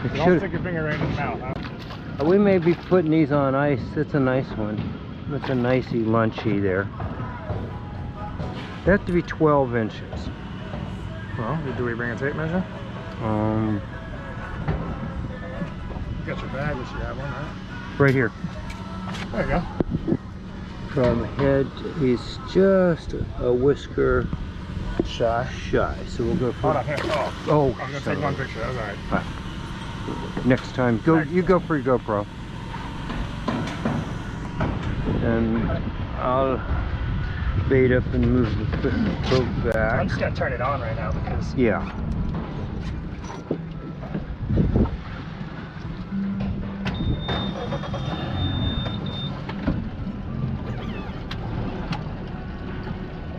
Don't stick your finger right in his mouth, huh? We may be putting these on ice. It's a nice one. It's a nicey lunchy there. They have to be 12 inches. Well, do we bring a tape measure? You got your bag, we should have one, right? Right here. There you go. From head, he's just a whisker Shy. So we'll go for. Hold on, here. Oh. Oh, I was gonna take one picture. That's alright. Right. Next time, go. You go for your GoPro. And I'll bait up and move the boat back. I'm just gonna turn it on right now because. Yeah.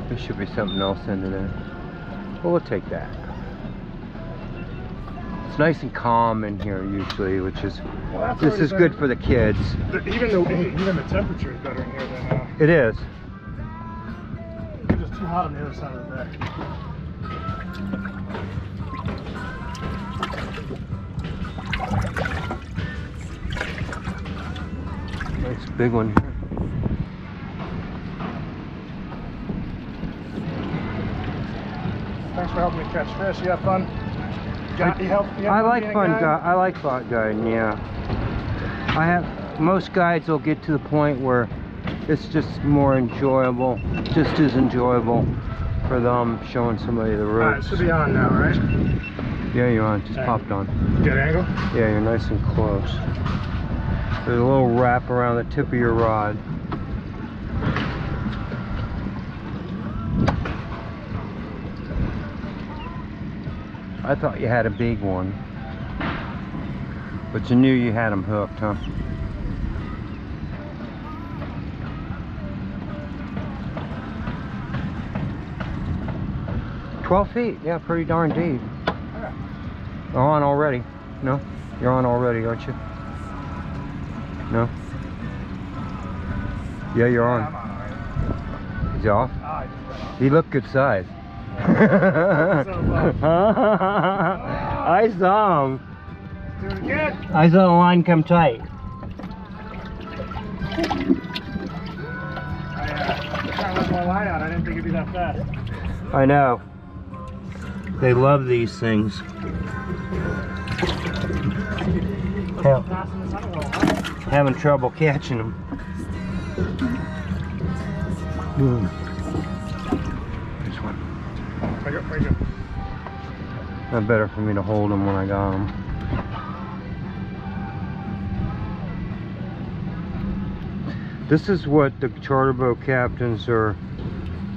There should be something else into there. Well, we'll take that. It's nice and calm in here usually, which is this is good for the kids. Even the temperature is better in here than. It is. It's just too hot on the other side of the deck. Nice big one here. Thanks for helping me catch fish. You have fun? I like fun I like fun guiding, yeah. I have most guides will get to the point where it's just more enjoyable, just as enjoyable for them showing somebody the ropes. Alright, it should be on now, right? Yeah, you're on. Just popped on. Good angle? Yeah, you're nice and close. There's a little wrap around the tip of your rod. I thought you had a big one, but you knew you had them hooked, huh? Yeah. 12 feet, yeah, pretty darn deep. You're on already. No? You're on already, aren't you? No? Yeah, you're on. I'm on already. He's off? He looked good size. I saw him. Doing good. I saw the line come tight. I trying to let my line out. I didn't think it'd be that fast. I know. They love these things. Having trouble catching them. This one. Right here. Not better for me to hold them when I got them. This is what the charter boat captains are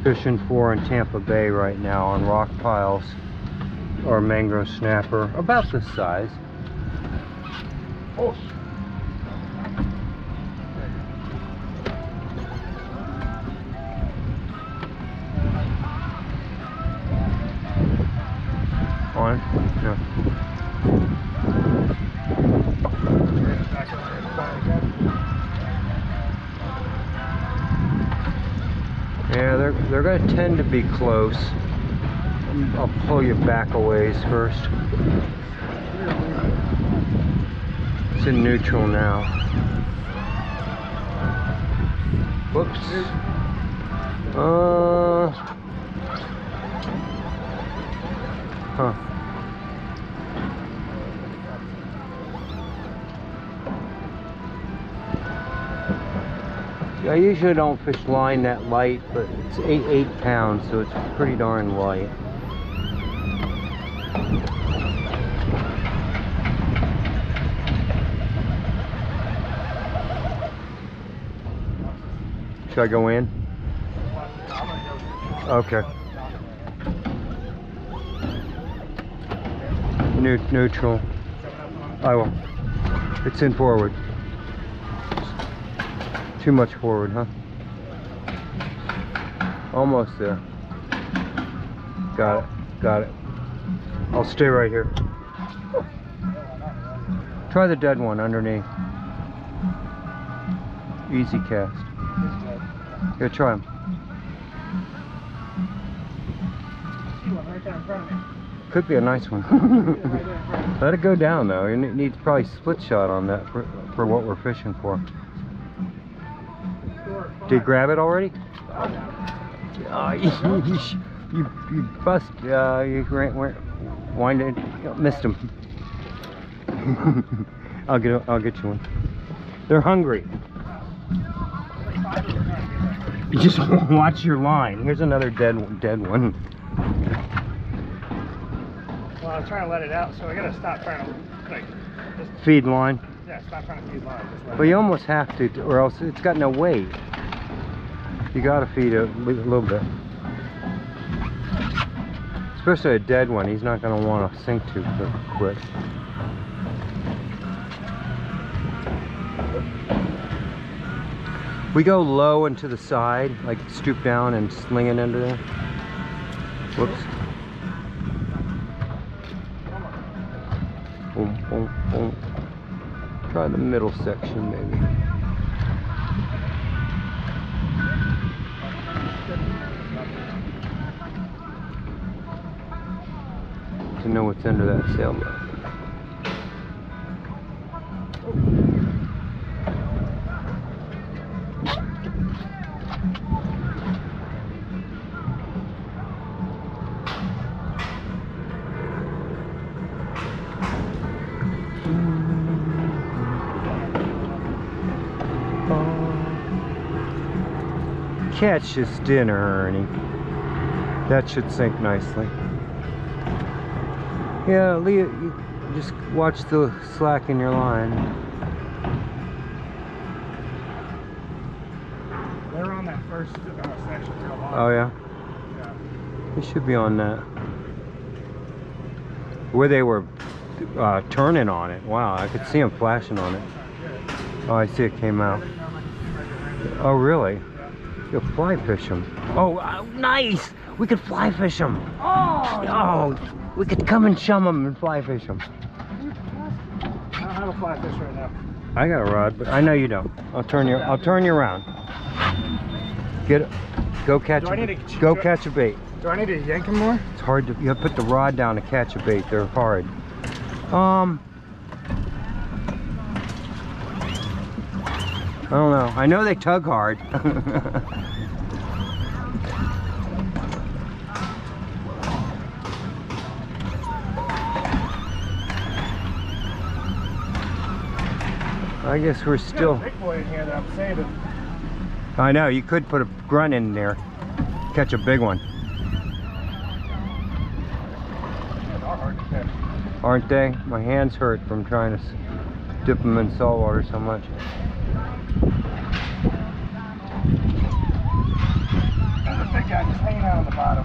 fishing for in Tampa Bay right now, on rock piles or mangrove snapper, about this size. Oh. On? No. Yeah, they're going to tend to be close. I'll pull you back a ways first. It's in neutral now. Whoops. Huh. I usually don't fish line that light, but it's 8 pounds, so it's pretty darn light. Should I go in? Okay. Neutral. I will. It's in forward. Too much forward, huh? Almost there. Got it. Got it. I'll stay right here. Try the dead one underneath. Easy cast. Here, try him. could be a nice one. Let it go down though. You need probably split shot on that for what we're fishing for. Did you grab it already? Oh, you bust. You winded. Missed him. I'll get you one. They're hungry. You just watch your line. Here's another dead one. Well, I was trying to let it out, so I gotta stop trying to like just feed line. Yeah, stop trying to feed line. Well, you almost have to, or else it's got no weight. You gotta feed it a little bit. Especially a dead one. He's not gonna want to sink too quick. We go low and to the side, like stoop down and sling it into there. Whoops. Boom, boom, boom. Try the middle section maybe. To know what's under that sailboat. Catch this dinner, Ernie. That should sink nicely. Yeah, Leah, you just watch the slack in your line. They're on that first section. Oh yeah? Yeah. They should be on that. Where they were turning on it. Wow, I could see them flashing on it. Oh, I see it came out. Oh, really? You'll fly fish them. Oh, nice! We could fly fish them. Oh, we could come and chum them and fly fish them. I don't have a fly fish right now. I got a rod, but I know you don't. I'll turn you around. Get it. Go catch a bait. Do I need to yank them more? It's hard to. You have to put the rod down to catch a bait. They're hard. I don't know. I know they tug hard. I guess we're still. Big boy in here that I'm saving. I know. You could put a grunt in there, catch a big one. They're hard to catch. Aren't they? My hands hurt from trying to dip them in salt water so much. There's a big guy just hanging out on the bottom.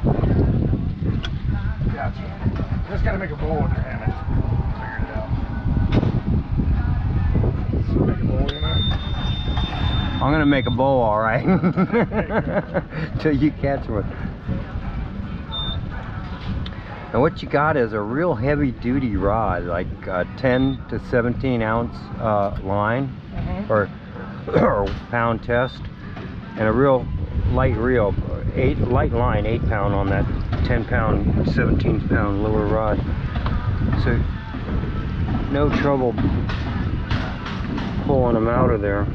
Gotcha. Just gotta make a bowl with your hammock. Figure it out. Make a bowl, you know? I'm gonna make a bowl, all right. Till you catch one. And what you got is a real heavy duty rod, like 10 to 17 ounce line, or pound test, and a real light reel, light line, 8 pound on that 10 pound, 17 pound lure rod. So no trouble pulling them out of there.